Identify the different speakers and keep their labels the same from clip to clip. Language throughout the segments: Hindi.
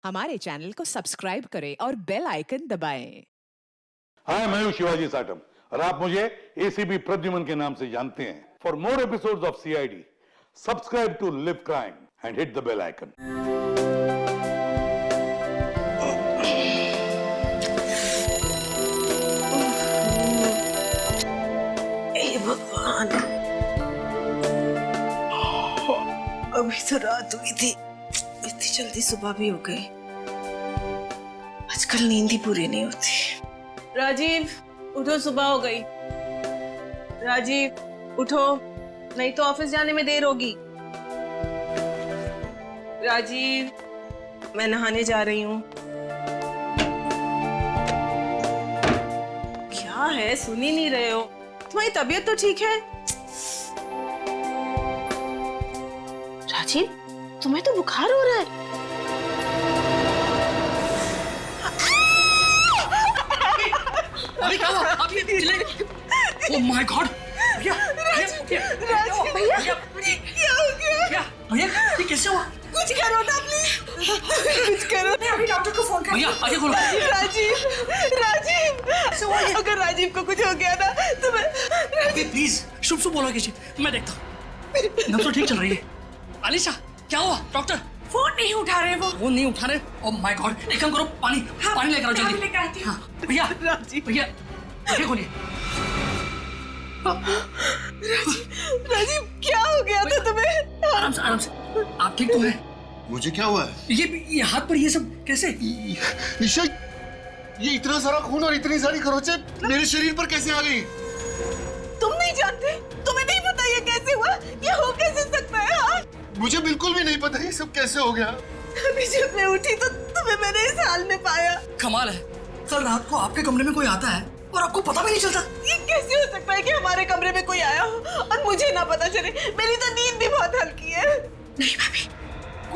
Speaker 1: हमारे चैनल को सब्सक्राइब करें और बेल आइकन दबाएं।
Speaker 2: हाय, मैं हूं शिवाजी साटम और आप मुझे एसीपी प्रद्युमन के नाम से जानते हैं। For more episodes of CID, subscribe to live crime and hit the bell icon.
Speaker 3: हे भगवान, अभी तो रात हुई थी, इतनी जल्दी सुबह भी हो गई। आजकल नींद ही पूरी नहीं होती।
Speaker 4: राजीव उठो, सुबह हो गई। राजीव उठो, नहीं तो ऑफिस जाने में देर होगी। राजीव, मैं नहाने जा रही हूँ। क्या है, सुन ही नहीं रहे हो? तुम्हारी तबीयत तो ठीक है? राजीव, तुम्हें तो बुखार हो रहा है।
Speaker 5: अभी क्या हुआ? अभी ओह माय गॉड! भैया
Speaker 4: भैया, क्या हो गया?
Speaker 5: भैया ये कैसे हुआ?
Speaker 4: कुछ करो ना प्लीज, कुछ करो।
Speaker 5: मैं अभी डॉक्टर को फोन कर। भैया आगे खोलो।
Speaker 4: राजीव, अगर राजीव को कुछ हो गया ना तो मैं।
Speaker 5: अभी प्लीज शुभ शुभ बोलो किसी, मैं देखता हूँ। नब्ज तो ठीक चल रही है। अलीशा क्या हुआ? डॉक्टर
Speaker 4: फोन नहीं उठा रहे वो।
Speaker 5: फोन नहीं उठा रहे? Oh my God! एक काम करो, पानी लेकर आओ जल्दी।
Speaker 4: लेकर आती हूँ।
Speaker 5: हाँ भैया,
Speaker 4: राजीव,
Speaker 5: भैया आगे खोलिए।
Speaker 4: राजीव क्या हो गया था तुम्हें?
Speaker 5: आराम से आप ठीक तो हैं?
Speaker 6: मुझे क्या हुआ है?
Speaker 5: ये हाथ पर ये सब कैसे?
Speaker 6: निशा, ये इतना सारा खून और इतनी सारी खरोंचे मेरे शरीर पर कैसे आ गई?
Speaker 4: तुम नहीं जानते? तुम्हें नहीं पता ये कैसे हुआ? ये हो कैसे सकता है? हाँ?
Speaker 6: मुझे बिल्कुल भी नहीं पता ये सब कैसे हो गया।
Speaker 4: अभी जब मैं उठी तो तुम्हें मैंने इस हाल में पाया।
Speaker 5: कमाल है, कल रात को आपके कमरे में कोई आता है और आपको पता भी नहीं चलता।
Speaker 4: ये कैसे हो सकता है कि हमारे कमरे में कोई आया हो और मुझे ना पता चले? मेरी तो नींद भी बहुत हल्की है।
Speaker 7: नहीं भाभी,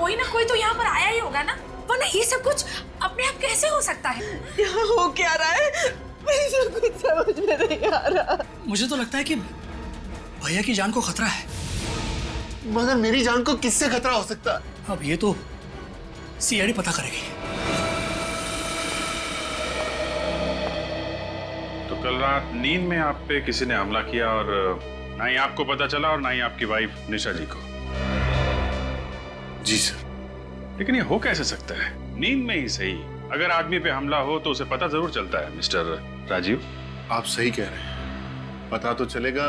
Speaker 7: कोई ना कोई तो यहाँ पर आया ही होगा ना, वरना ये सब कुछ अपने आप कैसे हो सकता है?
Speaker 4: यहाँ हो क्या रहा है? मुझे कुछ समझ में नहीं आ रहा।
Speaker 5: मुझे तो लगता है कि भैया की जान को खतरा है।
Speaker 6: मगर मेरी जान को किससे खतरा हो सकता है?
Speaker 5: अब ये तो सीआईडी पता करेगी।
Speaker 8: तो कल रात नींद में आप पे किसी ने हमला किया और ना ही आपको पता चला और ना ही आपकी वाइफ निशा जी को।
Speaker 6: जी सर।
Speaker 8: लेकिन ये हो कैसे सकता है? नींद में ही सही, अगर आदमी पे हमला हो तो उसे पता जरूर चलता है। मिस्टर राजीव,
Speaker 6: आप सही कह रहे हैं, पता तो चलेगा,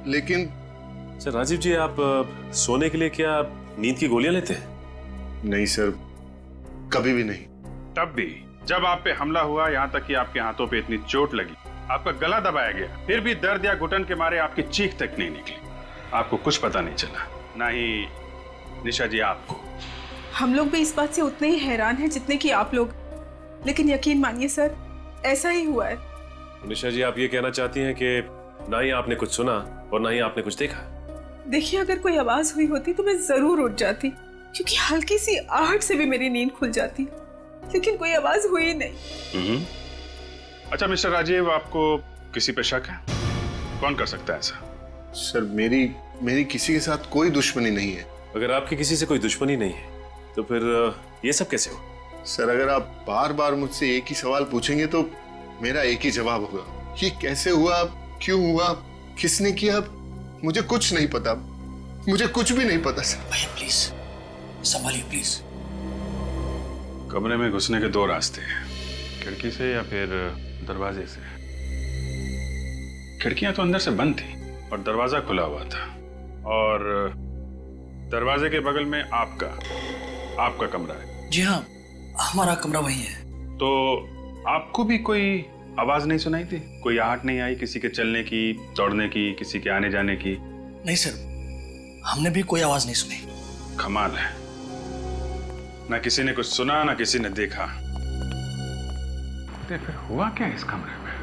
Speaker 6: लेकिन
Speaker 9: सर राजीव जी, आप सोने के लिए क्या नींद की गोलियां लेते हैं?
Speaker 6: नहीं सर, कभी भी नहीं।
Speaker 8: तब भी जब आप पे हमला हुआ, यहाँ तक कि आपके हाथों पे इतनी चोट लगी, आपका गला दबाया गया, फिर भी दर्द या घुटन के मारे आपकी चीख तक नहीं निकली, आपको कुछ पता नहीं चला, ना ही निशा जी आपको।
Speaker 4: हम लोग भी इस बात से उतने ही हैरान हैं जितने कि आप लोग, लेकिन यकीन मानिए सर, ऐसा ही हुआ है।
Speaker 9: निशा जी, आप ये कहना चाहती हैं कि ना ही आपने कुछ सुना और ना ही आपने कुछ देखा?
Speaker 4: देखिए, अगर कोई आवाज हुई होती तो मैं जरूर उठ जाती, क्योंकि हल्की सी आहट से भी मेरी नींद खुल जाती, लेकिन कोई आवाज हुई नहीं।
Speaker 8: अच्छा मिस्टर राजीव, आपको किसी पे शक है? कौन कर सकता है ऐसा?
Speaker 6: सर मेरी किसी के साथ कोई दुश्मनी नहीं है।
Speaker 9: अगर आपकी किसी से कोई दुश्मनी नहीं है तो फिर ये सब कैसे हो?
Speaker 6: सर अगर आप बार बार मुझसे एक ही सवाल पूछेंगे तो मेरा एक ही जवाब होगा, ये कैसे हुआ, क्यों हुआ, किसने किया, मुझे कुछ नहीं पता, मुझे कुछ भी नहीं पता सर।
Speaker 5: भैया प्लीज संभालिए प्लीज।
Speaker 8: कमरे में घुसने के दो रास्ते हैं, खिड़की से या फिर दरवाजे से। खिड़कियां तो अंदर से बंद थी और दरवाजा खुला हुआ था, और दरवाजे के बगल में आपका कमरा है।
Speaker 5: जी हाँ, हमारा कमरा वही है।
Speaker 8: तो आपको भी कोई आवाज नहीं सुनाई थी? कोई आहट नहीं आई किसी के चलने की, दौड़ने की, किसी के आने जाने की?
Speaker 5: नहीं सर, हमने भी कोई आवाज नहीं सुनी।
Speaker 8: कमाल है, ना किसी ने कुछ सुना ना किसी ने देखा। तो फिर हुआ क्या इस कमरे में?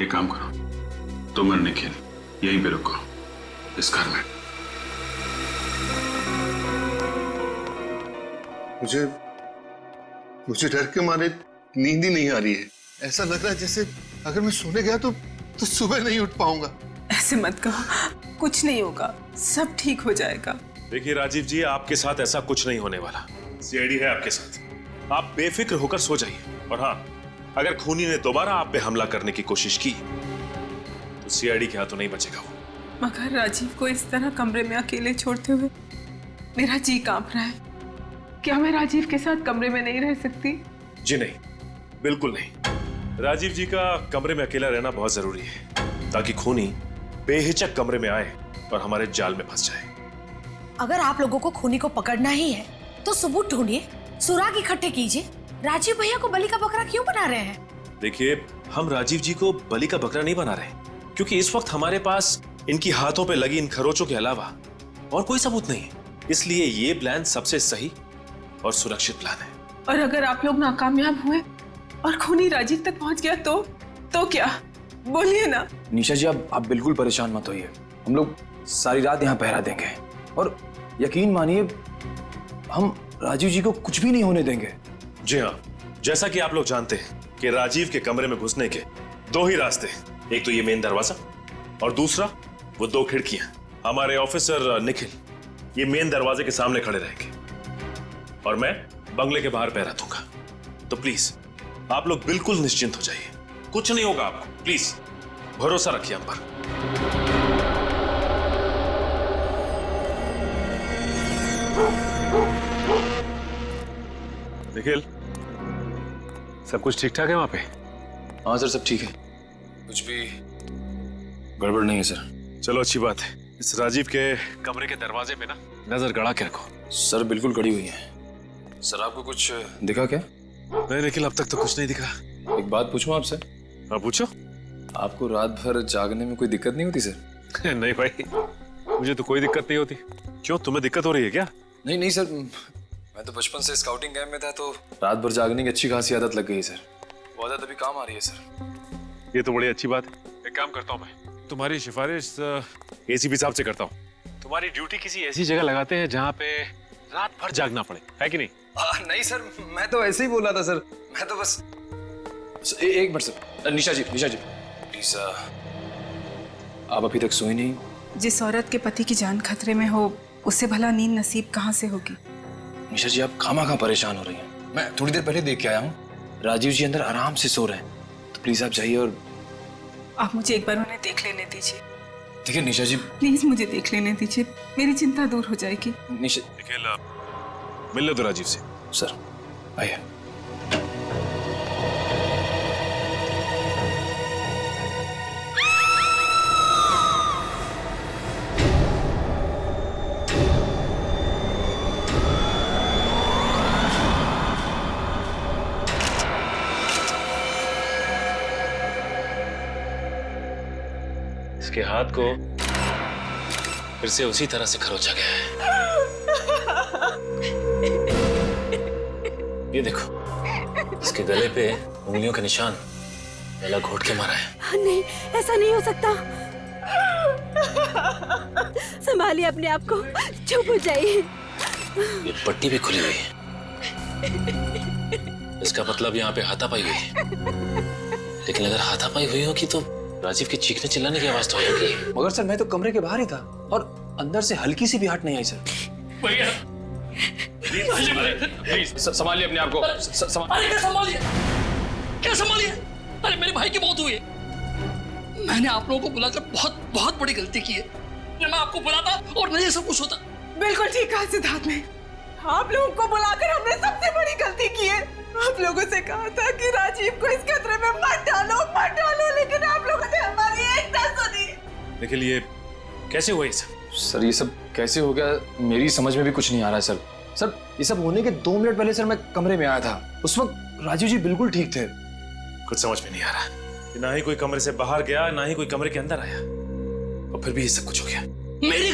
Speaker 8: एक काम करो, तुम और निखिल यहीं पे रुको, इस घर में।
Speaker 6: मुझे डर के मारे नींद ही नहीं आ रही है। ऐसा लग रहा है जैसे अगर मैं सोने गया तो सुबह नहीं उठ पाऊंगा।
Speaker 4: ऐसे मत कहो, कुछ नहीं होगा, सब ठीक हो जाएगा।
Speaker 9: देखिए राजीव जी, आपके साथ ऐसा कुछ नहीं होने वाला। सीआईडी है आपके साथ, आप बेफिक्र होकर सो जाइए। और हाँ, अगर खूनी ने दोबारा आप पे हमला करने की कोशिश की तो सीआईडी के हाथों नहीं बचेगा वो।
Speaker 4: मगर राजीव को इस तरह कमरे में अकेले छोड़ते हुए मेरा जी कांप रहा है। क्या मैं राजीव के साथ कमरे में नहीं रह सकती?
Speaker 9: जी नहीं, बिल्कुल नहीं। राजीव जी का कमरे में अकेला रहना बहुत जरूरी है, ताकि खूनी बेहिचक कमरे में आए और हमारे जाल में फंस जाए।
Speaker 7: अगर आप लोगों को खूनी को पकड़ना ही है तो सबूत ढूंढिए, सुराग इकट्ठे कीजिए। राजीव भैया को बलि का बकरा क्यों बना रहे हैं?
Speaker 9: देखिए, हम राजीव जी को बलि का बकरा नहीं बना रहे, क्योंकि इस वक्त हमारे पास इनकी हाथों पे लगी इन खरोचों के अलावा और कोई सबूत नहीं है। इसलिए ये प्लान सबसे सही और सुरक्षित प्लान है।
Speaker 4: और अगर आप लोग नाकामयाब हुए और खूनी राजीव तक पहुंच गया तो क्या? बोलिए ना।
Speaker 10: निशा जी, आप बिल्कुल परेशान मत होइए। हम लोग सारी रात यहाँ पहरा देंगे और यकीन मानिए हम राजीव जी को कुछ भी नहीं होने देंगे।
Speaker 9: जी हाँ, जैसा कि आप लोग जानते हैं कि राजीव के कमरे में घुसने के दो ही रास्ते हैं, एक तो ये मेन दरवाजा और दूसरा वो दो खिड़कियां। हमारे ऑफिसर निखिल ये मेन दरवाजे के सामने खड़े रहेंगे और मैं बंगले के बाहर पहरा दूंगा। तो प्लीज आप लोग बिल्कुल निश्चिंत हो जाइए, कुछ नहीं होगा आपको। प्लीज भरोसा रखिए हम पर। निखिल, सब कुछ ठीक ठाक है वहां पे?
Speaker 10: हाँ सर, सब ठीक है, कुछ भी गड़बड़ नहीं है सर।
Speaker 9: चलो अच्छी बात है। इस राजीव के कमरे के दरवाजे पे ना नजर गड़ा के रखो।
Speaker 10: सर बिल्कुल गड़ी हुई है। सर आपको कुछ दिखा क्या?
Speaker 9: नहीं निखिल, अब तक तो कुछ नहीं दिखा।
Speaker 10: एक बात पूछूं आपसे?
Speaker 9: हाँ पूछो।
Speaker 10: आपको रात भर जागने में कोई दिक्कत नहीं होती सर?
Speaker 9: नहीं भाई, मुझे तो कोई दिक्कत नहीं होती। क्यों, तुम्हें दिक्कत हो रही है क्या?
Speaker 10: नहीं नहीं सर, मैं तो बचपन से स्काउटिंग कैंप में था तो रात भर जागने की अच्छी खासी आदत लग गई सर। वो आदत अभी काम आ रही है सर।
Speaker 9: ये तो बड़ी अच्छी बात है। एक काम करता हूँ, मैं तुम्हारी सिफारिश एसीपी साहब से करता हूँ। तुम्हारी ड्यूटी किसी ऐसी जगह लगाते हैं जहाँ पे रात भर जागना पड़े, है कि नहीं?
Speaker 10: नहीं सर, मैं तो ऐसे ही बोला था सर। मैं तो बस एक minute sir. Nisha ji please, आप अभी तक सोई नहीं?
Speaker 4: जिस औरत के पति की जान खतरे में हो उससे भला नींद नसीब कहाँ से होगी?
Speaker 10: निशा जी, आप खामा परेशान हो रही हैं। मैं थोड़ी देर पहले देख के आया हूँ, राजीव जी अंदर आराम से सो रहे हैं। तो प्लीज आप जाइए और
Speaker 4: आप मुझे एक बार उन्हें देख लेने दीजिए।
Speaker 10: ठीक है निशा जी,
Speaker 4: प्लीज मुझे देख लेने दीजिए, मेरी चिंता दूर हो जाएगी।
Speaker 10: निशा,
Speaker 9: मिल लो तो राजीव से।
Speaker 10: सर आइए।
Speaker 9: इसके हाथ को फिर से उसी तरह से खरोचा गया है। ये देखो, इसके गले पे उंगलियों के निशान गला घोट के मारा है।
Speaker 11: नहीं, ऐसा नहीं हो सकता। संभालिए अपने आप को, चुप हो जाइए।
Speaker 9: ये पट्टी भी खुली हुई है, इसका मतलब यहाँ पे हाथापाई हुई है। लेकिन अगर हाथापाई हुई होगी तो राजीव के चीखने चिल्लाने की आवाज तो आएगी।
Speaker 10: मगर सर मैं तो कमरे के बाहर ही था और अंदर से हल्की सी भी आहट नहीं आई सर।
Speaker 5: भैया
Speaker 10: प्लीज संभालिए अपने आप को।
Speaker 5: अरे क्या संभालिए, क्या संभालिए? अरे मेरे भाई की मौत हुई है। मैंने आप लोगों को बुलाकर बहुत बड़ी गलती की है। मैं आपको बुलाता और नहीं सब कुछ होता।
Speaker 4: बिल्कुल ठीक कहा सिद्धार्थ ने। आप लोगों को बुलाकर हमने सबसे बड़ी गलती की है। आप लोगों से कहा था कि राजीव को इस खतरे में मत डालो, लेकिन आप लोगों ने हमारी एक ना सुनी।
Speaker 9: लेकिन ये कैसे हुआ ये सब?
Speaker 10: सर ये सब कैसे हो गया मेरी समझ में भी कुछ नहीं आ रहा है सर। सर ये सब होने के 2 मिनट पहले सर मैं कमरे में आया था, उस वक्त राजीव जी बिल्कुल ठीक थे।
Speaker 9: कुछ समझ में नहीं आ रहा, ना ही कोई कमरे से बाहर गया, ना ही कोई कमरे के अंदर आया, और फिर भी ये सब कुछ हो गया।
Speaker 5: मेरी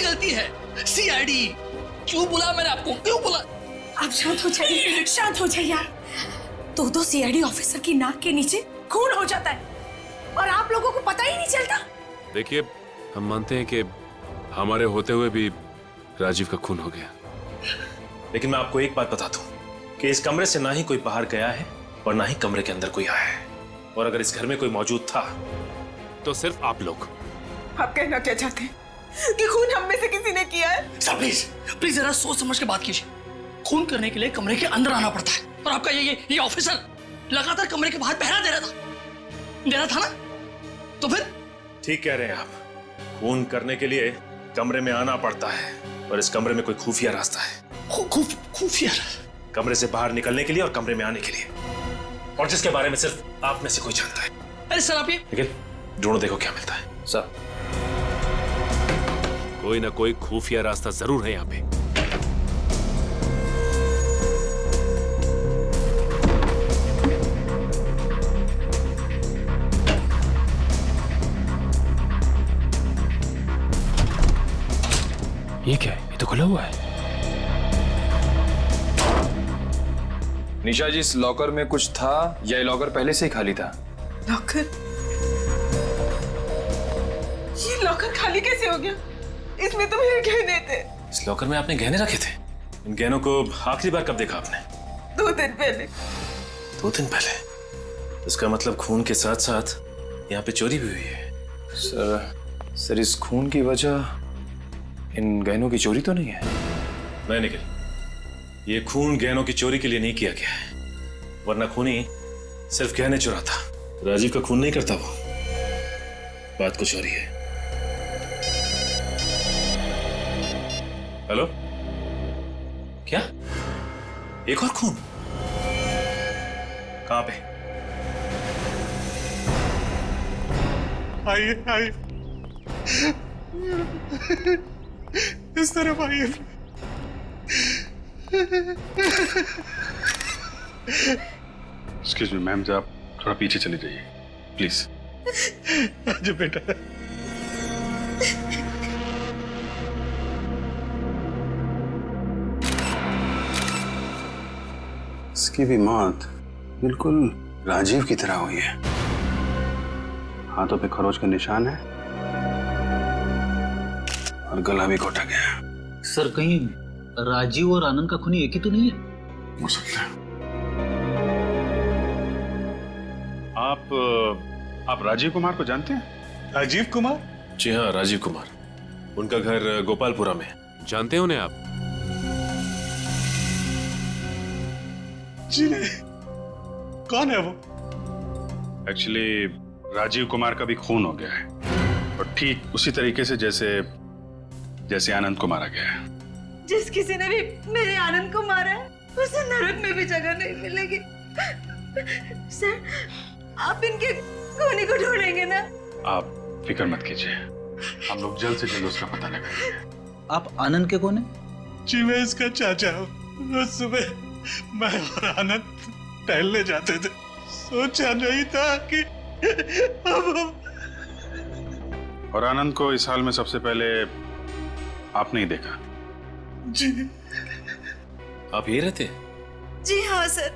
Speaker 5: गलती है। सीआईडी क्यों बुला मैंने आपको, क्यों बुला?
Speaker 7: आप शांत हो जाइए यार। दो सीआईडी ऑफिसर की नाक के नीचे खून हो जाता है और आप लोगों को पता ही नहीं चलता।
Speaker 9: देखिए, हम मानते हैं कि हमारे होते हुए भी राजीव का खून हो गया, लेकिन मैं आपको एक बात बता दूं कि इस कमरे से ना ही कोई बाहर गया है और ना ही कमरे के अंदर कोई आया है, और अगर इस घर में कोई मौजूद था तो सिर्फ आप लोग।
Speaker 4: आप कहना क्या चाहते हैं कि खून हम में से किसी ने किया है?
Speaker 5: सर प्लीज जरा सोच समझ के बात कीजिए। खून करने के लिए कमरे के अंदर आना पड़ता है, और आपका ये ऑफिसर लगातार कमरे के बाहर पहरा दे रहा था ना? तो फिर
Speaker 9: ठीक कह रहे हैं आप, खून करने के लिए कमरे में आना पड़ता है, और इस कमरे में कोई खुफिया रास्ता है।
Speaker 5: खुफिया?
Speaker 9: कमरे से बाहर निकलने के लिए और कमरे में आने के लिए, और जिसके बारे में सिर्फ आप में से कोई जानता है।
Speaker 5: अरे सर आप ये
Speaker 9: निखिल, ढूंढो देखो क्या मिलता है।
Speaker 10: सर,
Speaker 9: कोई ना कोई खुफिया रास्ता जरूर है यहाँ पे।
Speaker 10: ये क्या है? ये तो खुला हुआ है। निशा जी, इस लॉकर में कुछ था या ये लॉकर पहले से ही खाली था?
Speaker 4: लॉकर? ये लॉकर खाली कैसे हो गया? इसमें तो मेरे गहने थे।
Speaker 9: इस लॉकर में आपने गहने रखे थे? इन गहनों को आखिरी बार कब देखा आपने?
Speaker 4: 2 दिन पहले।
Speaker 9: 2 दिन पहले? इसका मतलब खून के साथ साथ यहाँ पे चोरी भी हुई है।
Speaker 10: सर इस खून की वजह इन गहनों की चोरी तो नहीं है?
Speaker 9: नहीं निखिल, ये खून गहनों की चोरी के लिए नहीं किया गया है, वरना खूनी सिर्फ गहने चुराता। राजीव का खून नहीं करता वो, बात कुछ और ही है। हेलो, क्या एक और खून? कहां पे?
Speaker 8: आइए आइए, इस तरफ आइए। एक्सक्यूज मी मैम, आप थोड़ा पीछे चले जाइए प्लीज। आज बेटा,
Speaker 12: इसकी भी मौत बिल्कुल राजीव की तरह हुई है। हाथों पे खरोच का निशान है और गला भी घोटा गया।
Speaker 13: सर कहीं राजीव और आनंद का खूनी एक ही तो नहीं है?
Speaker 8: हो सकता है। आप राजीव कुमार को जानते हैं?
Speaker 2: राजीव कुमार?
Speaker 9: जी हाँ, राजीव कुमार। उनका घर गोपालपुरा में। जानते हैं उन्हें आप?
Speaker 2: जी नहीं। कौन है वो?
Speaker 8: एक्चुअली राजीव कुमार का भी खून हो गया है, और ठीक उसी तरीके से जैसे आनंद को मारा गया है।
Speaker 4: जिस किसी ने भी मेरे आनंद को मारा है, उसे नरक में भी जगह नहीं मिलेगी। सर, आप इनके खूनी को ढूंढेंगे ना?
Speaker 8: आप फिक्र मत कीजिए, हम लोग जल्द से जल्द उसका पता लगाएंगे।
Speaker 13: आप आनंद के कौन है?
Speaker 2: जी मैं इसका चाचा हूँ। रोज सुबह मैं और आनंद टहलने जाते थे। सोचा नहीं था कि अब
Speaker 8: और आनंद को इस हाल में सबसे पहले आपने ही देखा?
Speaker 2: जी।
Speaker 9: आप यही रहते?
Speaker 7: जी हाँ सर,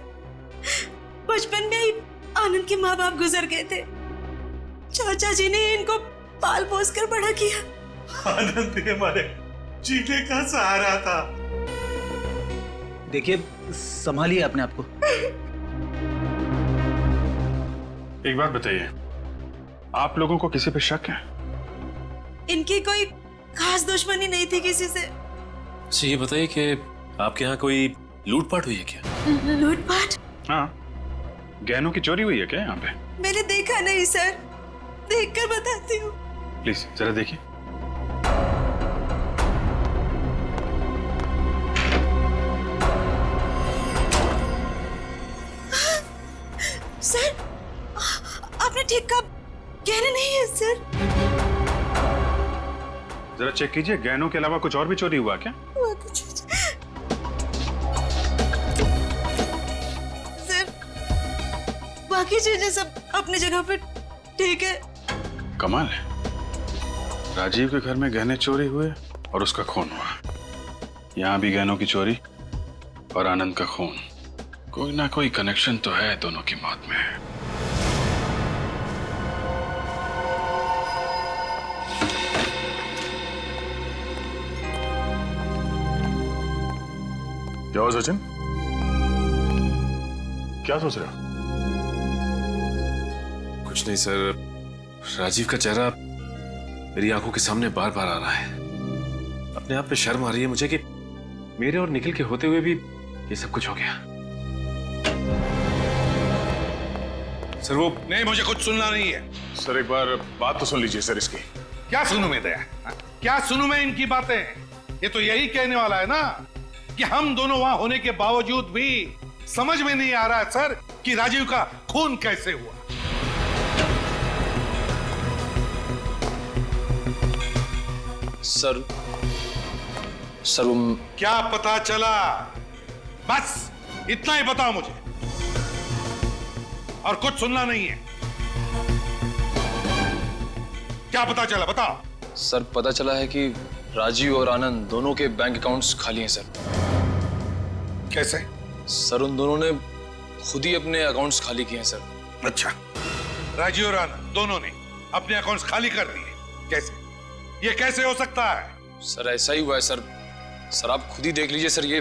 Speaker 7: बचपन में ही आनंद के माँ बाप गुजर गए थे। चाचा जी ने इनको पाल पोस कर बड़ा किया।
Speaker 2: आनंद ही हमारे जीने का सहारा था।
Speaker 13: देखिए, संभालिए अपने आप को।
Speaker 8: एक बात बताइए, आप लोगों को किसी पे शक है?
Speaker 7: इनकी कोई खास दुश्मनी नहीं थी किसी से।
Speaker 9: अच्छा ये बताइए कि आपके यहाँ कोई लूटपाट हुई है क्या?
Speaker 7: लूटपाट?
Speaker 8: हाँ, गहनों की चोरी हुई है क्या यहाँ पे?
Speaker 7: मैंने देखा नहीं सर, देखकर बताती हूँ।
Speaker 8: प्लीज जरा देखिए।
Speaker 7: सर, आपने ठीक कहा, गहने नहीं है सर।
Speaker 8: जरा चेक कीजिए, गहनों के अलावा कुछ और भी चोरी हुआ क्या?
Speaker 7: सर, बाकी चीजें सब अपनी जगह पे ठीक है।
Speaker 8: कमाल है, राजीव के घर में गहने चोरी हुए और उसका खून हुआ। यहाँ भी गहनों की चोरी और आनंद का खून। कोई ना कोई कनेक्शन तो है दोनों की मौत में।
Speaker 9: क्या हुआ सचिन? क्या सोच रहे हो? कुछ नहीं सर, राजीव का चेहरा मेरी आंखों के सामने बार बार आ रहा है। अपने आप पे शर्म आ रही है मुझे कि मेरे और निखिल के होते हुए भी ये सब कुछ हो गया। सर वो
Speaker 2: नहीं, मुझे कुछ सुनना नहीं है।
Speaker 8: सर एक बार बात तो सुन लीजिए सर इसकी।
Speaker 2: क्या सुनूं मैं दया? क्या सुनूं मैं इनकी बातें? ये तो यही कहने वाला है ना कि हम दोनों वहां होने के बावजूद भी समझ में नहीं आ रहा है सर कि राजीव का खून कैसे हुआ।
Speaker 10: सर वो
Speaker 2: क्या पता चला? बस इतना ही बताओ मुझे, और कुछ सुनना नहीं है। क्या पता चला, बताओ।
Speaker 10: सर पता चला है कि राजीव और आनंद दोनों के बैंक अकाउंट्स खाली हैं सर।
Speaker 2: कैसे?
Speaker 10: सर उन दोनों ने खुद ही अपने अकाउंट्स खाली किए हैं सर।
Speaker 2: अच्छा, राजीव और आनंद दोनों ने अपने अकाउंट्स खाली कर दिए? कैसे? ये कैसे हो सकता है?
Speaker 10: सर ऐसा ही हुआ है सर। सर आप खुद ही देख लीजिए सर, ये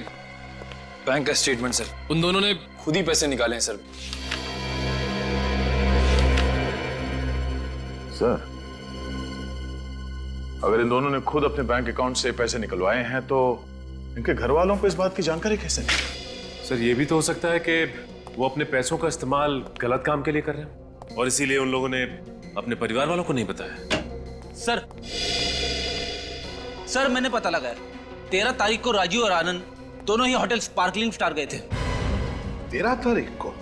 Speaker 10: बैंक का स्टेटमेंट सर। उन दोनों ने खुद ही पैसे निकाले हैं सर।
Speaker 8: सर अगर इन दोनों ने खुद अपने बैंक अकाउंट से पैसे निकलवाए हैं तो इनके घर वालों को इस बात की जानकारी कैसे नहीं?
Speaker 9: सर ये भी तो हो सकता है कि वो अपने पैसों का इस्तेमाल गलत काम के लिए कर रहे हैं और इसीलिए उन लोगों ने अपने परिवार वालों को नहीं बताया।
Speaker 13: सर मैंने पता लगाया, 13 तारीख को राजीव और आनंद दोनों ही होटल स्पार्कलिंग स्टार गए थे।
Speaker 2: 13 तारीख को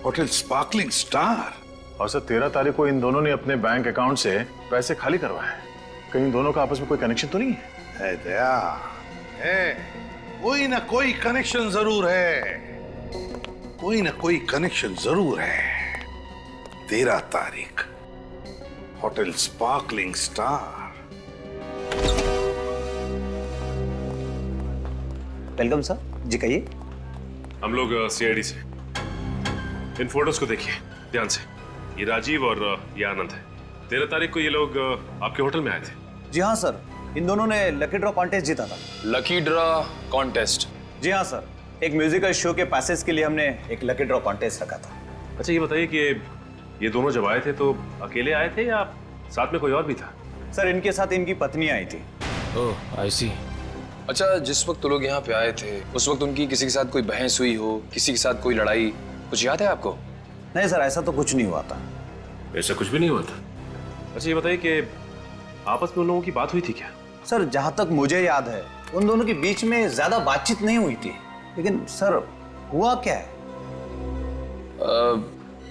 Speaker 2: होटल स्पार्कलिंग स्टार?
Speaker 8: और सर 13 तारीख को इन दोनों ने अपने बैंक अकाउंट से पैसे खाली करवाए हैं। कहीं दोनों का आपस में कोई कनेक्शन तो नहीं है?
Speaker 2: दया है, कोई ना कोई कनेक्शन जरूर है, कोई ना कोई कनेक्शन जरूर है। 13 तारीख hotel sparkling star.
Speaker 13: Welcome sir ji, कहिए।
Speaker 9: हम लोग सीआईडी से। इन फोटोज को देखिए ध्यान से। ये राजीव और ये आनंद है। 13 तारीख को ये लोग आपके होटल में आए थे।
Speaker 13: जी हाँ सर, इन दोनों ने लकी ड्रॉ कॉन्टेस्ट जीता था।
Speaker 10: Lucky draw contest?
Speaker 13: जी हाँ सर, एक म्यूजिकल शो के पैसेज के लिए हमने एक लकी ड्रॉ कॉन्टेस्ट रखा था।
Speaker 9: अच्छा ये बताइए कि ये दोनों जब आए थे तो अकेले आए थे या साथ में कोई और भी था?
Speaker 13: सर इनके साथ इनकी पत्नी आई थी।
Speaker 10: ओह आई सी। अच्छा जिस वक्त तो लोग यहाँ पे आए थे उस वक्त उनकी किसी के साथ कोई बहस हुई हो, किसी के साथ कोई लड़ाई, कुछ याद है आपको?
Speaker 13: नहीं सर, ऐसा तो कुछ नहीं हुआ था।
Speaker 9: ऐसा कुछ भी नहीं हुआ था? अच्छा ये बताइए कि आपस में उन लोगों की बात हुई थी क्या?
Speaker 13: सर जहां तक मुझे याद है उन दोनों के बीच में ज्यादा बातचीत नहीं हुई थी, लेकिन सर हुआ क्या है?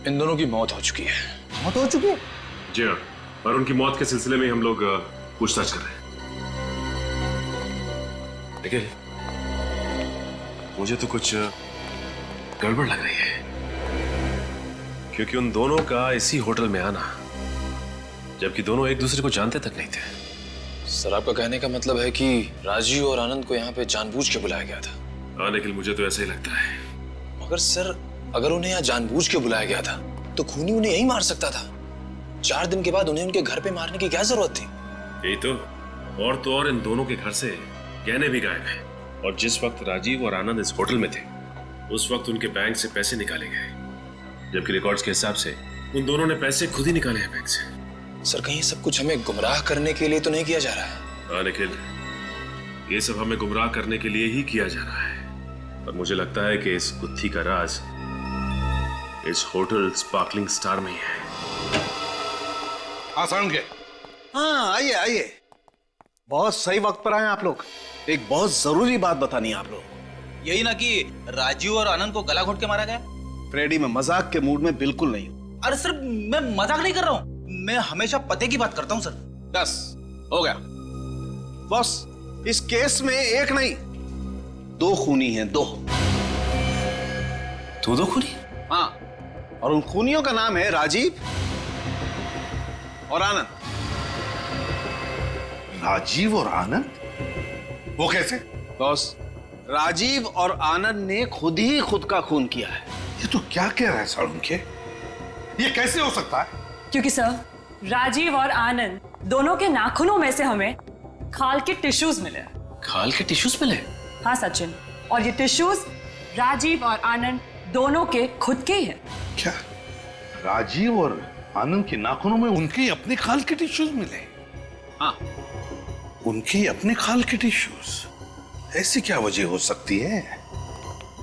Speaker 10: इन दोनों की मौत हो चुकी है।
Speaker 13: मौत हो चुकी है?
Speaker 9: जी हाँ, और उनकी मौत के सिलसिले में हम लोग पूछताछ कर रहे हैं। देखिए मुझे तो कुछ गड़बड़ लग रही है, क्योंकि उन दोनों का इसी होटल में आना, जबकि दोनों एक दूसरे को जानते तक नहीं थे।
Speaker 10: सर आपका कहने का मतलब है कि राजीव और आनंद को यहाँ पे जानबूझ के बुलाया गया था?
Speaker 9: हाँ निखिल, मुझे तो ऐसा ही लगता है।
Speaker 10: मगर सर अगर उन्हें यहाँ जानबूझ के बुलाया गया था तो खूनी उन्हें यही मार सकता था। 4 दिन के बाद उन्हें उनके घर पे मारने की क्या जरूरत थी?
Speaker 9: यही तो और इन दोनों के घर से गहने भी गायब हैं। और जिस वक्त राजीव और आनंद इस होटल में थे उस वक्त उनके बैंक से पैसे निकाले गए, जबकि रिकॉर्ड्स के हिसाब से उन दोनों ने पैसे खुद ही निकाले हैं बैंक से।
Speaker 10: सर कहीं सब कुछ हमें गुमराह करने के लिए तो नहीं किया जा रहा है?
Speaker 9: हाँ निखिल, ये सब हमें गुमराह करने के लिए ही किया जा रहा है। और मुझे लगता है कि इस गुत्थी का राज इस होटल स्पार्कलिंग स्टार में ही है।
Speaker 2: आसान के।
Speaker 14: हाँ आइए आइए, बहुत सही वक्त पर आए आप लोग। एक बहुत जरूरी बात बतानी है आप लोग।
Speaker 13: यही ना कि राजीव और आनंद को गला घोट के मारा गया?
Speaker 14: फ्रेडी, मैं मजाक के मूड में बिल्कुल नहीं हूँ।
Speaker 13: अरे सर मैं मजाक नहीं कर रहा हूँ, मैं हमेशा पते की बात करता हूँ सर।
Speaker 14: बस हो गया बॉस, इस केस में एक नहीं 2 खूनी हैं, 2
Speaker 10: खूनी?
Speaker 14: हाँ, और उन खूनियों का नाम है राजीव और आनंद।
Speaker 2: राजीव और आनंद? वो कैसे?
Speaker 14: बॉस राजीव और आनंद ने खुद ही खुद का खून किया है।
Speaker 2: ये तो क्या कह रहा है सालुंखे? ये कैसे हो सकता है?
Speaker 15: क्योंकि सर राजीव और आनंद दोनों के नाखूनों में से हमें खाल के टिश्यूज मिले।
Speaker 10: खाल के टिश्यूज मिले?
Speaker 15: हाँ सचिन, और ये टिश्यूज राजीव और आनंद दोनों के खुद के ही है।
Speaker 2: क्या राजीव और आनंद के नाखूनों में उनके अपने खाल के टिश्यूज मिले?
Speaker 14: हाँ,
Speaker 2: उनके अपने खाल के टिश्यूज? ऐसी क्या वजह हो सकती है?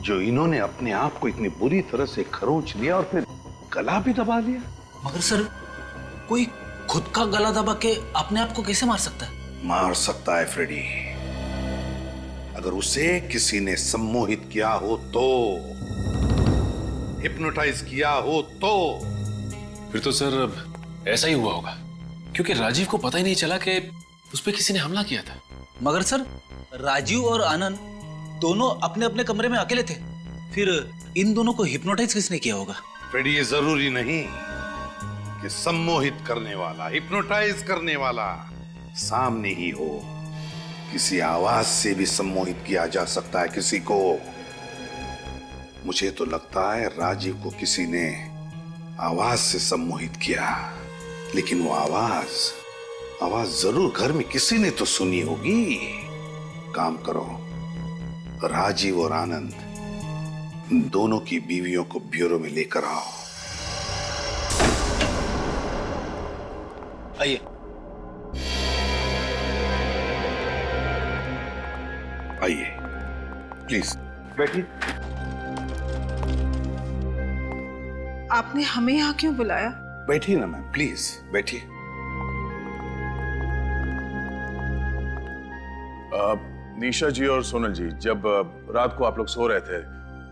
Speaker 2: जो इन्होंने अपने आप को इतनी बुरी तरह से खरोंच लिया और फिर गला भी दबा लिया।
Speaker 13: मगर सर, कोई खुद का गला दबा के अपने आप को कैसे मार सकता है?
Speaker 2: मार सकता है फ्रेडी, अगर उसे किसी ने सम्मोहित किया हो तो, हिप्नोटाइज किया हो तो।
Speaker 9: फिर तो सर ऐसा ही हुआ होगा, क्योंकि राजीव को पता ही नहीं चला कि उस पर किसी ने हमला किया था।
Speaker 13: मगर सर, राजीव और आनंद दोनों अपने अपने कमरे में अकेले थे, फिर इन दोनों को हिप्नोटाइज किसने किया होगा?
Speaker 2: फ्रेडी, ये जरूरी नहीं कि सम्मोहित करने वाला, हिप्नोटाइज करने वाला सामने ही हो। किसी आवाज से भी सम्मोहित किया जा सकता है किसी को। मुझे तो लगता है राजीव को किसी ने आवाज से सम्मोहित किया, लेकिन वो आवाज जरूर घर में किसी ने तो सुनी होगी। काम करो, राजीव और आनंद दोनों की बीवियों को ब्यूरो में लेकर आओ।
Speaker 13: आइए।
Speaker 2: आइए, प्लीज बैठिए।
Speaker 4: आपने हमें यहाँ क्यों बुलाया?
Speaker 2: बैठिए ना मैम, प्लीज बैठिए।
Speaker 6: निशा जी और सोनल जी, जब रात को आप लोग सो रहे थे,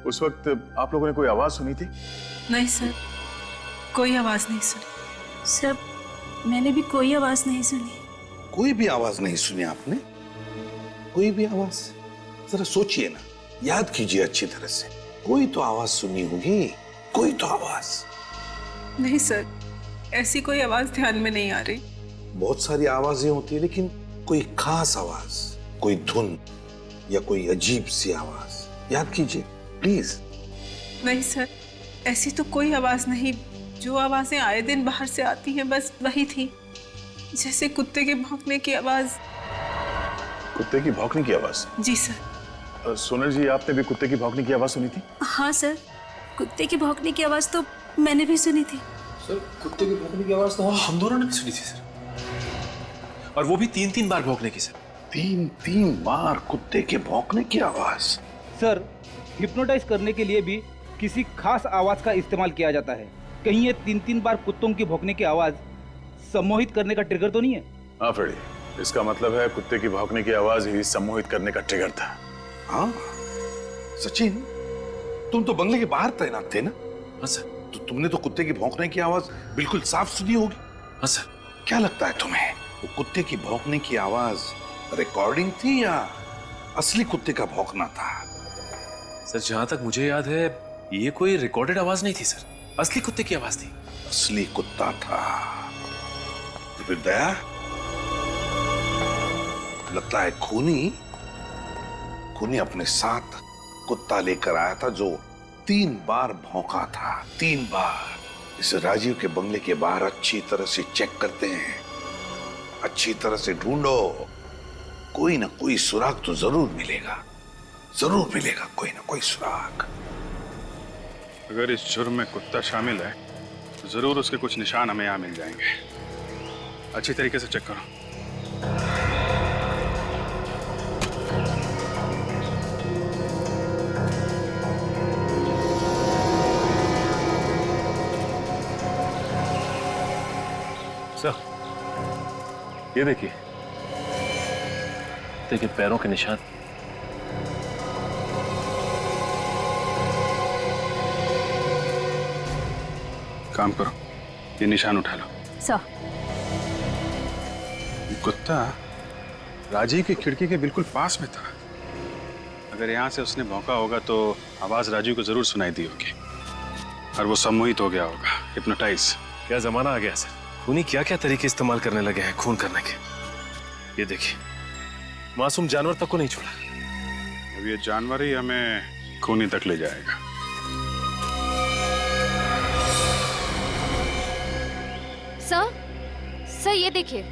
Speaker 6: उस वक्त आप लोगों ने कोई आवाज सुनी थी?
Speaker 7: नहीं सर,
Speaker 4: कोई आवाज नहीं सुनी।
Speaker 7: सर, मैंने भी कोई आवाज नहीं सुनी।
Speaker 2: कोई भी आवाज नहीं सुनी आपने? कोई भी आवाज? जरा सोचिए ना, याद कीजिए अच्छी तरह से। कोई तो आवाज सुनी होगी, कोई तो आवाज।
Speaker 4: नहीं सर, ऐसी कोई आवाज ध्यान में नहीं आ रही।
Speaker 2: बहुत सारी आवाजें होती है, लेकिन कोई खास आवाज, कोई धुन या कोई अजीब सी आवाज याद कीजिए प्लीज।
Speaker 4: नहीं सर, ऐसी तो कोई आवाज नहीं। जो आवाजें आए दिन बाहर से आती हैं बस वही थी, जैसे कुत्ते के भौंकने की आवाज।
Speaker 6: कुत्ते की भौंकने की आवाज?
Speaker 4: जी सर।
Speaker 6: सोनल जी, आपने भी कुत्ते की भौंकने की आवाज सुनी थी?
Speaker 7: हाँ सर, कुत्ते की भौंकने की आवाज तो मैंने भी सुनी थी।
Speaker 10: सर, कुत्ते की भौंकने की आवाज तो हम दोनों ने भी सुनी थी सर, और वो भी 3-3 बार भौंकने की। सर,
Speaker 2: 3-3 बार कुत्ते के भौंकने की आवाज?
Speaker 16: सर, हिप्नोटाइज करने के लिए भी किसी खास आवाज का इस्तेमाल किया जाता है। कहीं ये 3-3 बार कुत्तों की भौंकने की आवाज सम्मोहित करने का ट्रिगर तो नहीं है?
Speaker 6: हाँ फ्रेडी, इसका मतलब है कुत्ते की भौंकने की आवाज ही सम्मोहित करने का ट्रिगर था।
Speaker 2: हाँ सचिन, तुम तो बंगले के बाहर तैनात थे ना?
Speaker 9: हाँ सर।
Speaker 2: तो तुमने तो कुत्ते की भौंकने की आवाज बिल्कुल साफ सुनी होगी।
Speaker 9: हाँ सर।
Speaker 2: क्या लगता है तुम्हें, वो कुत्ते की भौंकने की आवाज रिकॉर्डिंग थी या असली कुत्ते का भौंकना था?
Speaker 9: सर, जहां तक मुझे याद है ये कोई रिकॉर्डेड आवाज नहीं थी सर, असली कुत्ते की आवाज थी।
Speaker 2: असली कुत्ता था? तो फिर दया, लगता है खूनी अपने साथ कुत्ता लेकर आया था जो 3 बार भौंका था। 3 बार। इसे राजीव के बंगले के बाहर अच्छी तरह से चेक करते हैं, अच्छी तरह से ढूंढो, कोई ना कोई सुराग तो जरूर मिलेगा, जरूर मिलेगा कोई ना कोई सुराग।
Speaker 8: अगर इस जुर्म में कुत्ता शामिल है तो जरूर उसके कुछ निशान हमें यहाँ मिल जाएंगे। अच्छी तरीके से चेक करो।
Speaker 9: सर, ये देखिए पैरों के निशान।
Speaker 8: काम करो, ये निशान उठा लो।
Speaker 11: सर,
Speaker 8: कुत्ता राजीव की खिड़की के बिल्कुल पास में था। अगर यहाँ से उसने भौंका होगा तो आवाज राजीव को जरूर सुनाई दी होगी और वो सम्मोहित हो गया होगा, हिप्नोटाइज।
Speaker 9: क्या जमाना आ गया सर, खूनी क्या क्या तरीके इस्तेमाल करने लगे हैं खून करने के। ये देखिए, मासूम जानवर तक को नहीं छोड़ा।
Speaker 8: अब ये जानवर ही हमें खूनी तक ले जाएगा।
Speaker 11: सर ये देखिए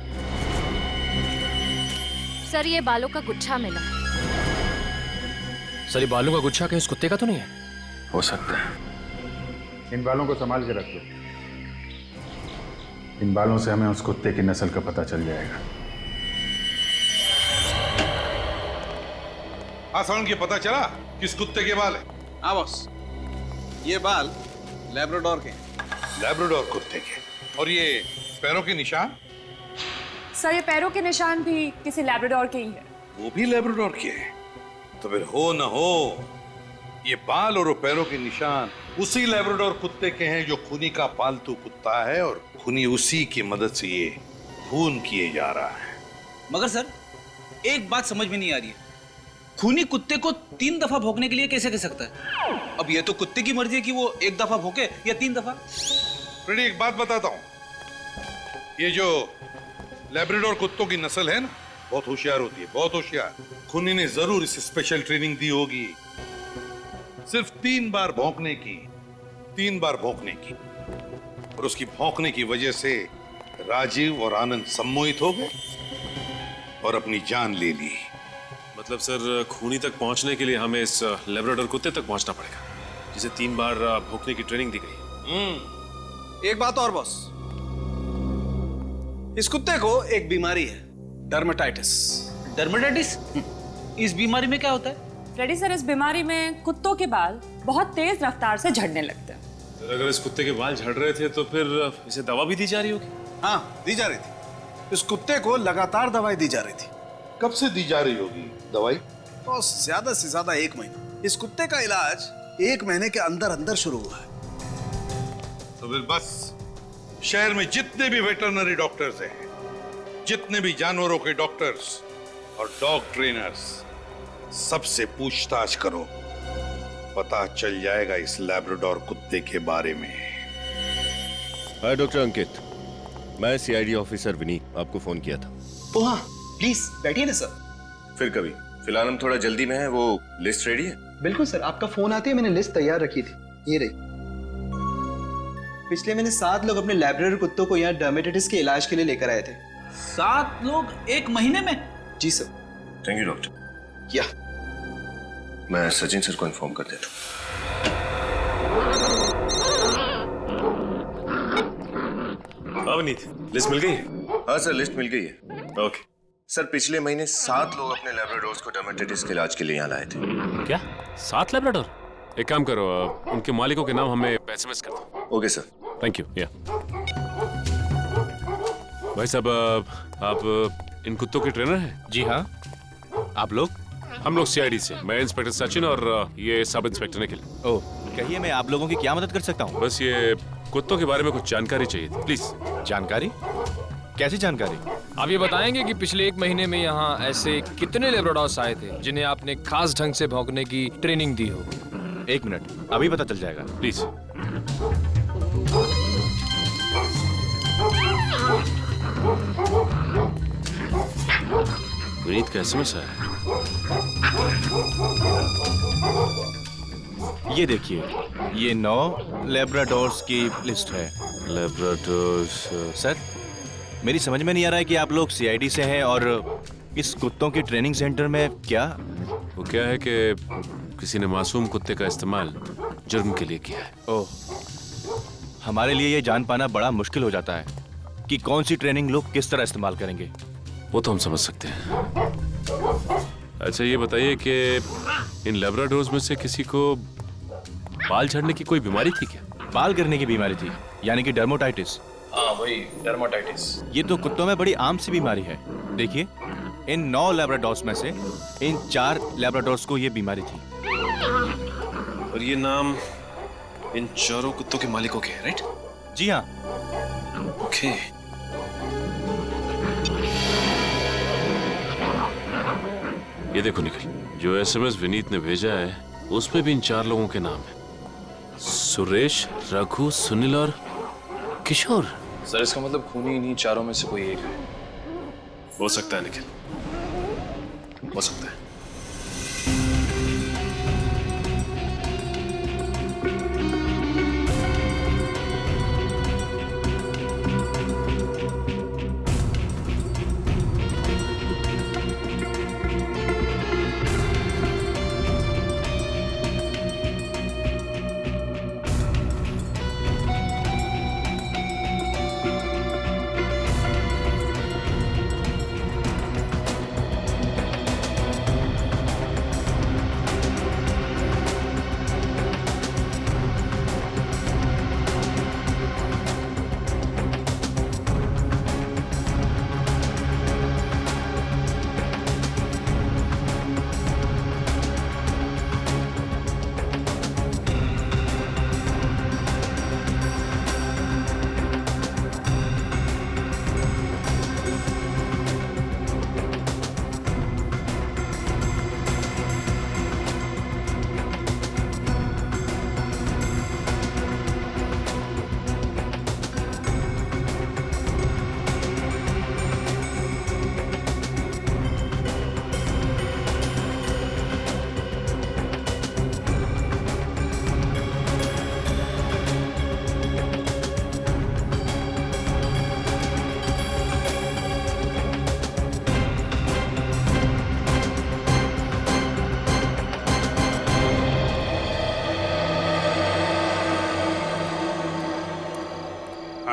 Speaker 11: सर, ये बालों का गुच्छा मिला।
Speaker 10: सर, ये बालों का गुच्छा कहीं उस कुत्ते का तो नहीं है?
Speaker 8: हो सकता है। इन बालों को संभाल के रखो, इन बालों से हमें उस कुत्ते की नस्ल का पता चल जाएगा।
Speaker 2: आसान के पता चला किस कुत्ते के बाल है?
Speaker 14: हाँ बॉस, ये बाल लैब्राडोर के।
Speaker 2: लैब्राडोर कुत्ते के। और ये पैरों के निशान?
Speaker 15: सर ये पैरों के निशान भी किसी लैब्राडोर के ही है।
Speaker 2: वो भी लैब्राडोर के हैं? तो फिर हो न हो ये बाल और वो पैरों के निशान उसी लैब्राडोर कुत्ते के हैं जो खूनी का पालतू कुत्ता है, और खूनी उसी की मदद से ये खून किए जा रहा है।
Speaker 13: मगर सर एक बात समझ में नहीं आ रही है, खूनी कुत्ते को 3 दफा भौंकने के लिए कैसे कह सकता है? अब ये तो कुत्ते की मर्जी है कि वो 1 दफा भौंके या 3 दफा।
Speaker 2: फ्रेडी एक बात बताता हूं, ये जो लैब्राडोर कुत्तों की नस्ल है ना, बहुत होशियार होती है, बहुत होशियार। खूनी ने जरूर इसे स्पेशल ट्रेनिंग दी होगी, सिर्फ 3 बार भौंकने की, 3 बार भौंकने की। और उसकी भौंकने की वजह से राजीव और आनंद सम्मोहित हो गए और अपनी जान ले ली।
Speaker 9: मतलब सर खूनी तक पहुंचने के लिए हमें इस लैब्राडोर कुत्ते तक पहुंचना पड़ेगा, जिसे 3 बार भौंकने की ट्रेनिंग दी गई।
Speaker 14: एक बात और बॉस, इस कुत्ते को एक बीमारी है, डर्मेटाइटिस।
Speaker 13: डर्मेटाइटिस? इस बीमारी में क्या होता है?
Speaker 15: फ्रेडी सर इस बीमारी में कुत्तों के बाल बहुत तेज रफ्तार से झड़ने लगते हैं।
Speaker 9: अगर इस कुत्ते के बाल झड़ रहे थे तो फिर इसे दवा भी दी जा रही होगी?
Speaker 14: हाँ, दी जा रही थी। इस कुत्ते को लगातार दवाई दी जा रही थी।
Speaker 2: कब से दी जा रही होगी दवाई?
Speaker 14: तो ज्यादा से ज्यादा 1 महीना। इस कुत्ते का इलाज 1 महीने के अंदर अंदर शुरू हुआ है।
Speaker 2: तो फिर बस शहर में जितने भी वेटरनरी डॉक्टर्स हैं, जितने भी जानवरों के डॉक्टर्स और डॉग ट्रेनर्स, सबसे पूछताछ करो, पता चल जाएगा इस लैब्राडोर कुत्ते के बारे में।
Speaker 17: हाय डॉक्टर अंकित, मैं सीआईडी ऑफिसर विनीत आपको फोन किया था।
Speaker 10: ओ हाँ, प्लीज बैठिए ना सर।
Speaker 17: फिर कभी, फिलहाल हम थोड़ा जल्दी में हैं। वो लिस्ट रेडी है?
Speaker 10: बिल्कुल सर, आपका फोन आते ही मैंने लिस्ट तैयार रखी थी, ये रही। पिछले महीने 7 लोग अपने लैब्राडोर कुत्तों को यहाँ डर्मेटाइटिस के इलाज के लिए लेकर आए थे।
Speaker 13: 7 लोग 1 महीने में?
Speaker 10: जी सर।
Speaker 17: Thank you doctor.
Speaker 10: या
Speaker 17: मैं सचिन सर को इन्फॉर्म कर देता हूँ।
Speaker 9: अवनीत, लिस्ट मिल गई है?
Speaker 17: हाँ सर, लिस्ट मिल गई है।
Speaker 9: ओके
Speaker 17: सर, पिछले महीने 7 लोग अपने लैब्राडोर्स को डर्मेटाइटिस के इलाज के लिए यहाँ लाए थे।
Speaker 9: क्या 7 लैब्राडोर? एक काम करो, उनके मालिकों के नाम हमें एसएमएस कर दो।
Speaker 17: Okay sir.
Speaker 9: Thank you. या भाई साहब, आप इन कुत्तों के ट्रेनर हैं?
Speaker 18: जी हाँ। आप लोग?
Speaker 9: हम लोग सीआईडी से। मैं इंस्पेक्टर सचिन और ये सब इंस्पेक्टर निखिल।
Speaker 18: ओह, कहिए मैं आप लोगों की क्या मदद कर सकता हूँ?
Speaker 9: बस ये कुत्तों के बारे में कुछ जानकारी चाहिए थी, प्लीज।
Speaker 18: जानकारी? कैसी जानकारी?
Speaker 19: आप ये बताएंगे कि पिछले 1 महीने में यहाँ ऐसे कितने लैब्राडोर्स आए थे जिन्हें आपने खास ढंग से भौंकने की ट्रेनिंग दी हो?
Speaker 18: 1 मिनट, अभी पता चल जाएगा,
Speaker 9: प्लीज। विनीत का एसएमएस आया।
Speaker 18: ये देखिए, ये 9 लैब्राडोर्स की लिस्ट है।
Speaker 9: लैब्राडोर्स?
Speaker 18: सर, मेरी समझ में नहीं आ रहा है कि आप लोग सीआईडी से हैं और इस कुत्तों के ट्रेनिंग सेंटर में क्या?
Speaker 9: वो क्या है कि किसी ने मासूम कुत्ते का इस्तेमाल जुर्म के लिए किया है।
Speaker 18: ओह, हमारे लिए ये जान पाना बड़ा मुश्किल हो जाता है कि कौन सी ट्रेनिंग लोग किस तरह इस्तेमाल करेंगे।
Speaker 9: वो तो हम समझ सकते हैं। अच्छा ये बताइए कि इन लैब्राडोर्स में से किसी को बाल झड़ने की कोई बीमारी थी क्या?
Speaker 18: बाल गिरने की बीमारी थी, यानी कि डर्मेटाइटिस।
Speaker 10: हाँ वही, डर्मेटाइटिस।
Speaker 18: ये तो कुत्तों में बड़ी आम सी बीमारी है। देखिए, इन 9 लैब्राडोर्स में से इन 4 लैब्राडोर्स को ये बीमारी थी।
Speaker 9: और ये नाम इन 4 कुत्तों के मालिकों के हैं, राइट?
Speaker 18: जी हाँ।
Speaker 9: ओके। ये देखो निखिल, जो एसएमएस विनीत ने भेजा है उसमें भी इन 4 लोगों के नाम है। सुरेश, रघु, सुनील और किशोर।
Speaker 10: सर इसका मतलब खूनी इन्हीं 4 में से कोई एक है।
Speaker 9: हो सकता है निखिल, हो सकता है।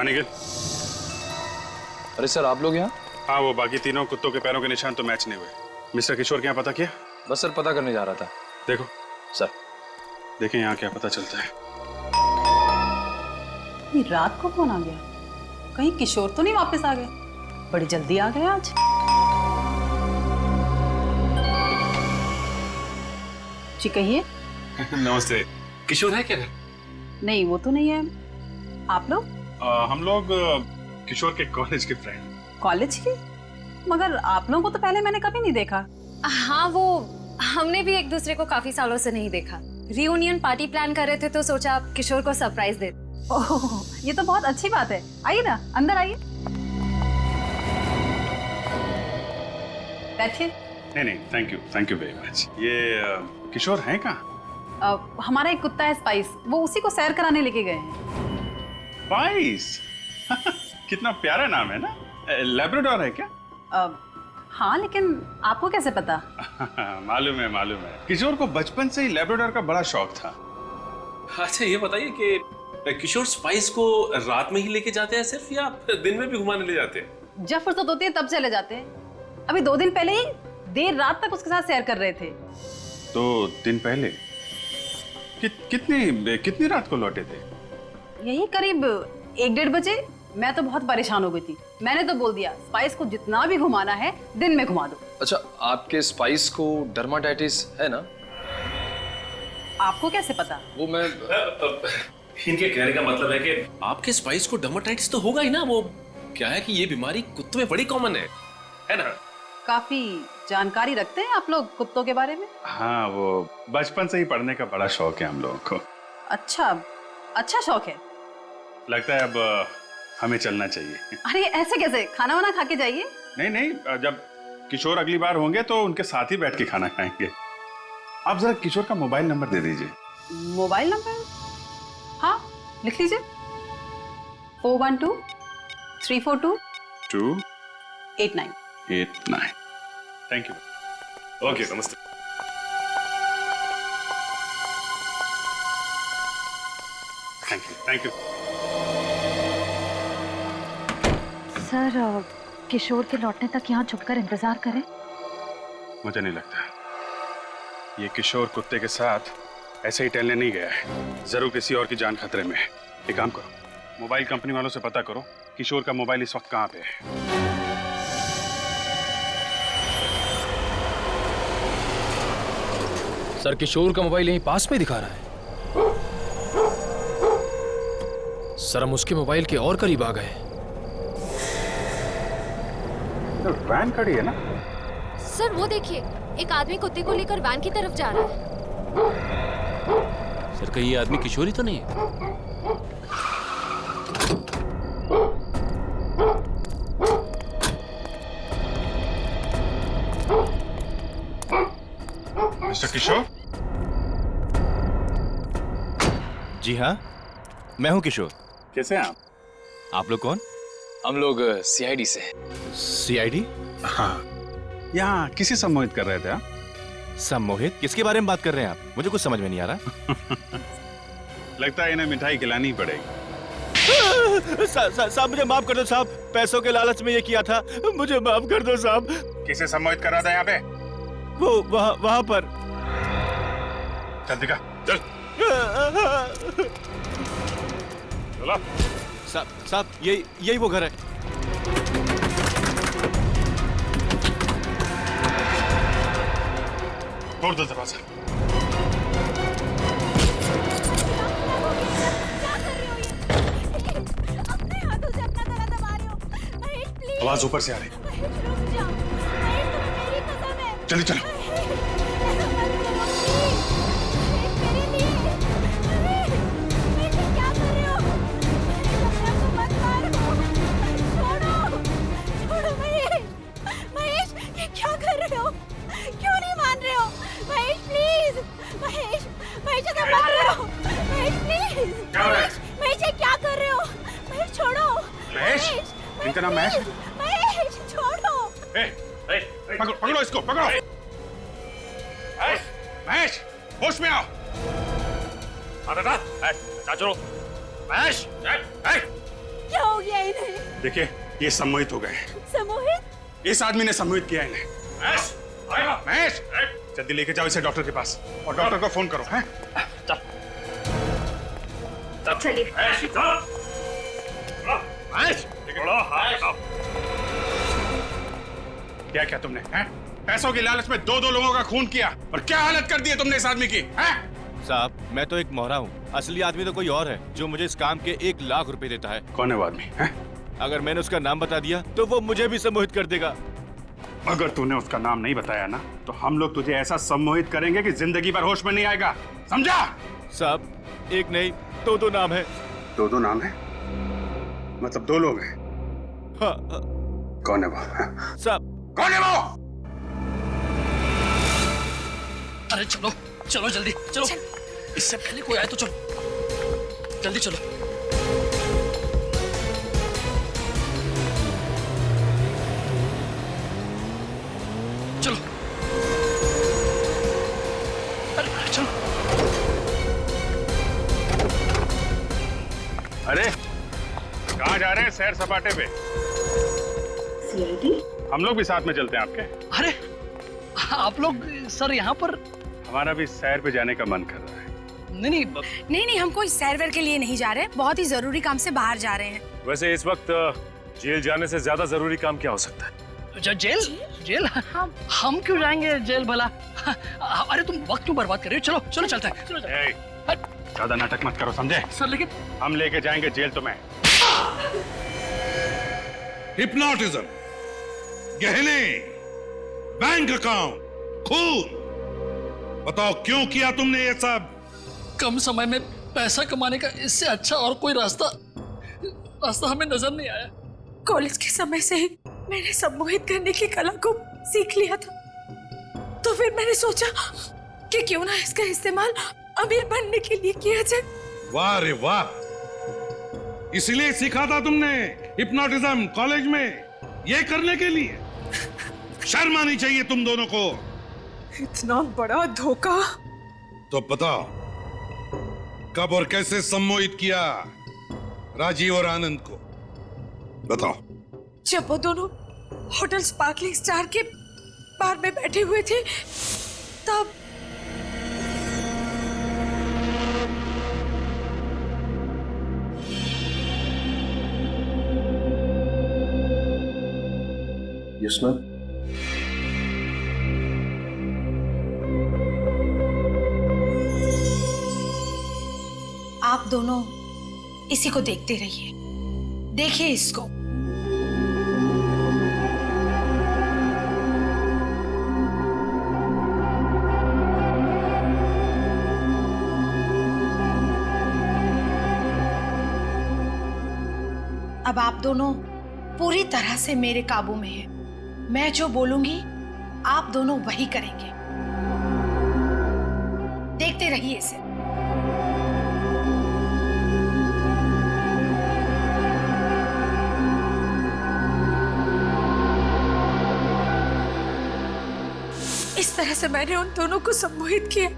Speaker 8: हाँ निखिल।
Speaker 10: अरे सर आप लोग यहाँ?
Speaker 8: हाँ, वो बाकी तीनों कुत्तों के पैरों के निशान तो मैच नहीं हुए। मिस्टर किशोर के यहाँ पता किया?
Speaker 10: बस सर पता करने जा रहा था।
Speaker 8: देखो
Speaker 10: सर,
Speaker 8: देखें यहाँ क्या पता चलता है।
Speaker 20: ये रात को कौन आ गया? कहीं किशोर तो नहीं वापस आ गए? बड़ी जल्दी आ गए आज। जी कहिए।
Speaker 8: नमस्ते। किशोर है क्या घर?
Speaker 20: नहीं वो तो नहीं है। आप लोग?
Speaker 8: हम लोग किशोर के कॉलेज के फ्रेंड।
Speaker 20: कॉलेज के? मगर आप लोगों को तो पहले मैंने कभी नहीं देखा।
Speaker 21: हाँ, वो हमने भी एक दूसरे को काफी सालों से नहीं देखा। रियूनियन पार्टी प्लान कर रहे थे तो सोचा किशोर को सरप्राइज दे।
Speaker 20: ओह, ये तो बहुत अच्छी बात है। आइए ना, अंदर आइए। बैठिए।
Speaker 8: नहीं, थैंक यू वेरी मच। ये किशोर हैं कहाँ?
Speaker 20: हमारा एक कुत्ता है स्पाइस, वो उसी को सैर कराने लेके गए हैं।
Speaker 8: स्पाइस? कितना प्यारा नाम है ना। लैब्राडोर है क्या?
Speaker 20: हाँ, लेकिन आपको कैसे पता?
Speaker 8: मालूम है। किशोर को बचपन से ही लैब्राडोर का बड़ा शौक था।
Speaker 9: अच्छा ये बताइए कि किशोर स्पाइस को रात में ही लेके जाते हैं सिर्फ, या दिन में भी घुमाने ले जाते हैं?
Speaker 20: जब फुर्सत होती है तब चले जाते हैं। अभी 2 दिन पहले ही देर रात तक उसके साथ सैर कर रहे थे।
Speaker 8: 2 दिन पहले? कितनी रात को लौटे थे?
Speaker 20: यही करीब 1-1:30 बजे। मैं तो बहुत परेशान हो गई थी। मैंने तो बोल दिया स्पाइस को जितना भी घुमाना है दिन में घुमा दो।
Speaker 10: अच्छा, आपके स्पाइस को डर्माटाइटिस है ना?
Speaker 20: आपको कैसे पता?
Speaker 10: वो मैं
Speaker 9: इनके कहने का मतलब है कि आपके स्पाइस को डर्माटाइटिस तो होगा ही ना। वो क्या है कि ये बीमारी कुत्तों में बड़ी कॉमन है ना?
Speaker 20: काफी जानकारी रखते हैं आप लोग कुत्तों के बारे में।
Speaker 8: हाँ, वो बचपन से ही पढ़ने का बड़ा शौक है हम लोगों को।
Speaker 20: अच्छा शौक है।
Speaker 8: लगता है अब हमें चलना चाहिए।
Speaker 20: अरे ऐसे कैसे? खाना वाना खा के जाइए।
Speaker 8: नहीं, जब किशोर अगली बार होंगे तो उनके साथ ही बैठ के खाना खाएंगे। आप जरा किशोर का मोबाइल नंबर दे दीजिए।
Speaker 20: Mobile number? हाँ, लिख लीजिए। 412 342
Speaker 8: 289। Thank you.
Speaker 9: ओके, नमस्ते।
Speaker 8: Thank you.
Speaker 21: सर, किशोर के लौटने तक यहाँ छुपकर इंतजार करें?
Speaker 8: मुझे नहीं लगता ये किशोर कुत्ते के साथ ऐसे ही टहलने नहीं गया है। जरूर किसी और की जान खतरे में है। एक काम करो, मोबाइल कंपनी वालों से पता करो किशोर का मोबाइल इस वक्त कहाँ पे है।
Speaker 19: सर, किशोर का मोबाइल यहीं पास में दिखा रहा है। सर, हम उसके मोबाइल के और करीब आ गए।
Speaker 8: वैन खड़ी है ना?
Speaker 21: सर वो देखिए, एक आदमी कुत्ते को लेकर वैन की तरफ जा रहा है।
Speaker 18: सर, कहीं ये आदमी किशोर ही तो नहीं है?
Speaker 8: मिस्टर किशोर?
Speaker 18: जी हाँ, मैं हूँ किशोर।
Speaker 8: कैसे हैं
Speaker 18: आप लोग कौन?
Speaker 10: हम लोग सीआईडी से।
Speaker 18: सीआईडी?
Speaker 8: हाँ, यहाँ किसी सम्मोहित कर रहे थे आप?
Speaker 18: सम्मोहित? किसके बारे में बात कर रहे हैं आप? मुझे कुछ समझ में नहीं आ रहा।
Speaker 8: लगता है इन्हें मिठाई खिलानी पड़ेगी।
Speaker 18: साहब मुझे माफ कर दो साहब, पैसों के लालच में ये किया था, मुझे माफ कर दो साहब।
Speaker 8: किसे सम्मोहित कर रहा था यहाँ पे?
Speaker 18: वो वहाँ पर।
Speaker 8: चल दिखा, चल। चलो।
Speaker 18: साहब यही वो घर है।
Speaker 8: तोड़ दो दरवाजा। आवाज ऊपर से आ रही। चलिए चलो। इनका नाम महेश?
Speaker 21: महेश छोड़ो।
Speaker 8: पकड़ो इसको, पकड़ो। महेश, होश में आओ।
Speaker 9: छोड़ो। महेश,
Speaker 11: क्या हो गया इन्हें?
Speaker 8: देखिए, ये सम्मोहित हो गए।
Speaker 11: सम्मोहित?
Speaker 8: इस आदमी ने सम्मोहित किया इन्हें। महेश, जल्दी लेके जाओ इसे डॉक्टर के पास और डॉक्टर को फोन करो। हैं?
Speaker 11: चलिए।
Speaker 8: क्या क्या तुमने? हैं? पैसों की लालच में दो लोगों का खून किया और क्या हालत कर दी है तुमने इस आदमी की? हैं?
Speaker 18: साहब, मैं तो एक मोहरा हूँ, असली आदमी तो कोई और है जो मुझे इस काम के 1 लाख रुपए देता है।
Speaker 8: कौन है वो आदमी? हैं?
Speaker 18: अगर मैंने उसका नाम बता दिया तो वो मुझे भी सम्मोहित कर देगा।
Speaker 8: अगर तूने उसका नाम नहीं बताया ना तो हम लोग तुझे ऐसा सम्मोहित करेंगे कि जिंदगी भर होश में नहीं आएगा, समझा?
Speaker 18: साहब, एक नहीं 2 नाम है।
Speaker 2: 2 नाम है? मतलब 2 लोग हैं?
Speaker 18: हाँ।
Speaker 2: कौन है वो?
Speaker 18: साहब,
Speaker 8: कौन है वो?
Speaker 5: अरे चलो चलो जल्दी चलो, इससे पहले कोई आए तो चलो जल्दी चलो। चलो अरे चलो।
Speaker 8: अरे कहाँ जा रहे हैं? सैर सपाटे पे।
Speaker 21: सीआईडी?
Speaker 8: हम लोग भी साथ में चलते हैं आपके।
Speaker 5: अरे आप लोग सर यहाँ पर?
Speaker 8: हमारा भी सैर पे जाने का मन कर रहा है।
Speaker 7: नहीं, हम कोई सैर वैर के लिए नहीं जा रहे, बहुत ही जरूरी काम से बाहर जा रहे हैं।
Speaker 9: वैसे इस वक्त जेल जाने से ज्यादा जरूरी काम क्या हो सकता है?
Speaker 5: जेल? हम क्यों जाएंगे जेल भला? अरे तुम वक्त क्यों बर्बाद कर रहे हो? चलो चलो चलते हैं, चलो
Speaker 8: ज्यादा नाटक मत करो, समझे?
Speaker 5: सर लेकिन
Speaker 8: हम लेके जाएंगे जेल तुम्हें।
Speaker 2: हिप्नोटिज्म, गहने, बैंक अकाउंट, खून, बताओ क्यों किया तुमने ये सब?
Speaker 5: कम समय में पैसा कमाने का इससे अच्छा और कोई रास्ता हमें नजर नहीं आया।
Speaker 7: कॉलेज के समय से ही मैंने सम्मोहित करने की कला को सीख लिया था, तो फिर मैंने सोचा कि क्यों ना इसका इस्तेमाल अमीर बनने के लिए किया जाए।
Speaker 2: वाह रे वाह, इसलिए सीखा था तुमने हिप्नोटिज्म कॉलेज में, ये करने के लिए? शर्म आनी चाहिए तुम दोनों को।
Speaker 4: इतना बड़ा धोखा।
Speaker 2: तो बताओ कब और कैसे सम्मोहित किया राजीव और आनंद को? बताओ।
Speaker 7: जब वो दोनों होटल स्पार्कलिंग स्टार के बार में बैठे हुए थे तब।
Speaker 12: Yes ma'am.
Speaker 7: आप दोनों इसी को देखते रहिए, देखिए इसको। अब आप दोनों पूरी तरह से मेरे काबू में हैं। मैं जो बोलूंगी आप दोनों वही करेंगे, देखते रहिए इसे। इस तरह से मैंने उन दोनों को सम्मोहित किया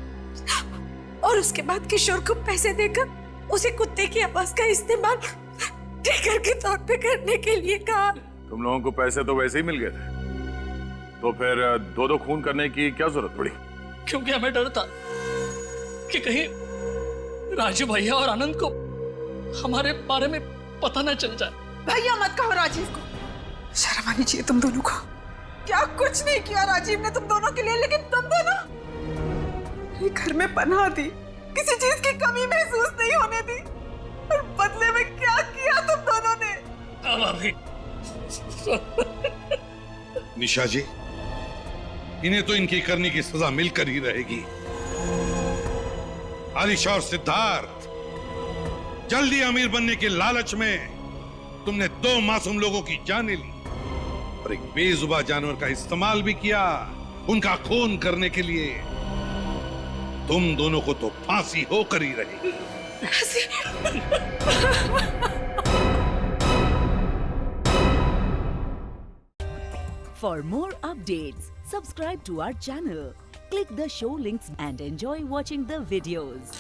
Speaker 7: और उसके बाद किशोर को पैसे देकर उसे कुत्ते की आवाज का इस्तेमाल ट्रिगर के तौर पे करने के लिए कहा।
Speaker 9: तुम लोगों को पैसे तो वैसे ही मिल गए थे, तो फिर 2 खून करने की क्या जरूरत पड़ी?
Speaker 5: क्योंकि हमें डर था कि कहीं राजीव भैया और आनंद को हमारे बारे में पता न चल जाए।
Speaker 4: भैया मत कहो राजीव को, शर्म आनी चाहिए तुम दोनों को। क्या कुछ नहीं किया राजीव ने तुम दोनों के लिए, लेकिन तुम दोनों घर में पनाह दी, किसी चीज की कमी महसूस नहीं होने दी, और बदले में क्या किया तुम दोनों ने?
Speaker 2: निशा जी, इन्हें तो इनकी करने की सजा मिलकर ही रहेगी। आलिशा और सिद्धार्थ, जल्दी अमीर बनने के लालच में तुमने 2 मासूम लोगों की जानें ली और एक बेजुबान जानवर का इस्तेमाल भी किया उनका खून करने के लिए। तुम दोनों को तो फांसी होकर ही रहेगी।
Speaker 1: For more updates, subscribe to our channel, click the show links and enjoy watching the videos.